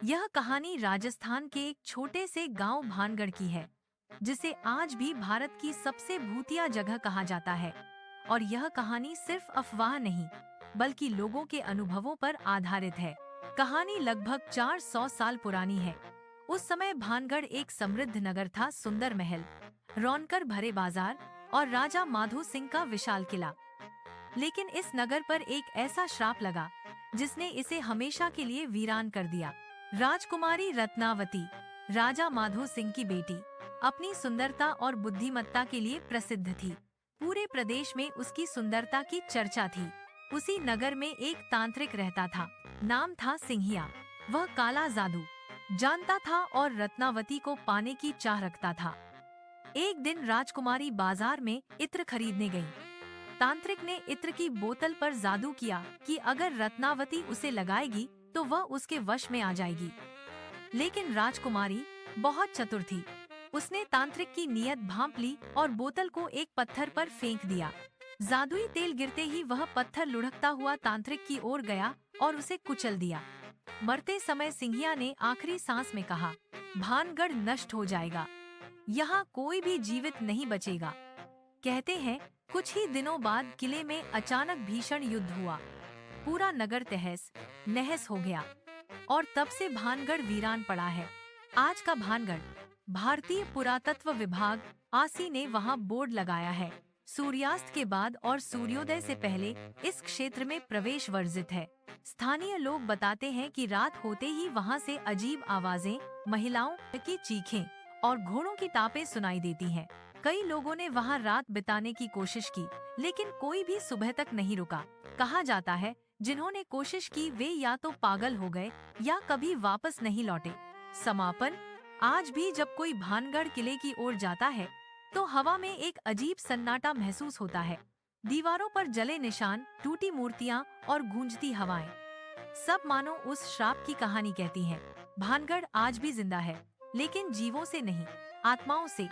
यह कहानी राजस्थान के एक छोटे से गांव भानगढ़ की है, जिसे आज भी भारत की सबसे भूतिया जगह कहा जाता है। और यह कहानी सिर्फ अफवाह नहीं, बल्कि लोगों के अनुभवों पर आधारित है। कहानी लगभग 400 साल पुरानी है। उस समय भानगढ़ एक समृद्ध नगर था, सुंदर महल, रौनकर भरे बाजार और राजा माधो सिंह का विशाल किला। लेकिन इस नगर पर एक ऐसा श्राप लगा, जिसने इसे हमेशा के लिए वीरान कर दिया। राजकुमारी रत्नावती, राजा माधो सिंह की बेटी, अपनी सुंदरता और बुद्धिमत्ता के लिए प्रसिद्ध थी। पूरे प्रदेश में उसकी सुंदरता की चर्चा थी। उसी नगर में एक तांत्रिक रहता था, नाम था सिंहिया। वह काला जादू जानता था और रत्नावती को पाने की चाह रखता था। एक दिन राजकुमारी बाजार में इत्र खरीदने गई। तांत्रिक ने इत्र की बोतल पर जादू किया कि अगर रत्नावती उसे लगाएगी तो वह उसके वश में आ जाएगी। लेकिन राजकुमारी बहुत चतुर थी। उसने तांत्रिक की नीयत भांप ली और बोतल को एक पत्थर पर फेंक दिया। जादुई तेल गिरते ही वह पत्थर लुढ़कता हुआ तांत्रिक की ओर गया और उसे कुचल दिया। मरते समय सिंहिया ने आखिरी सांस में कहा, भानगढ़ नष्ट हो जाएगा, यहाँ कोई भी जीवित नहीं बचेगा। कहते हैं कुछ ही दिनों बाद किले में अचानक भीषण युद्ध हुआ। पूरा नगर तहस नहस हो गया और तब से भानगढ़ वीरान पड़ा है। आज का भानगढ़ भारतीय पुरातत्व विभाग आसी ने वहां बोर्ड लगाया है। सूर्यास्त के बाद और सूर्योदय से पहले इस क्षेत्र में प्रवेश वर्जित है। स्थानीय लोग बताते हैं कि रात होते ही वहां से अजीब आवाजें, महिलाओं की चीखें और घोड़ों की टापें सुनाई देती हैं। कई लोगों ने वहां रात बिताने की कोशिश की, लेकिन कोई भी सुबह तक नहीं रुका। कहा जाता है जिन्होंने कोशिश की वे या तो पागल हो गए या कभी वापस नहीं लौटे। समापन, आज भी जब कोई भानगढ़ किले की ओर जाता है तो हवा में एक अजीब सन्नाटा महसूस होता है। दीवारों पर जले निशान, टूटी मूर्तियां और गूंजती हवाएं, सब मानो उस श्राप की कहानी कहती हैं। भानगढ़ आज भी जिंदा है, लेकिन जीवों से नहीं, आत्माओं से।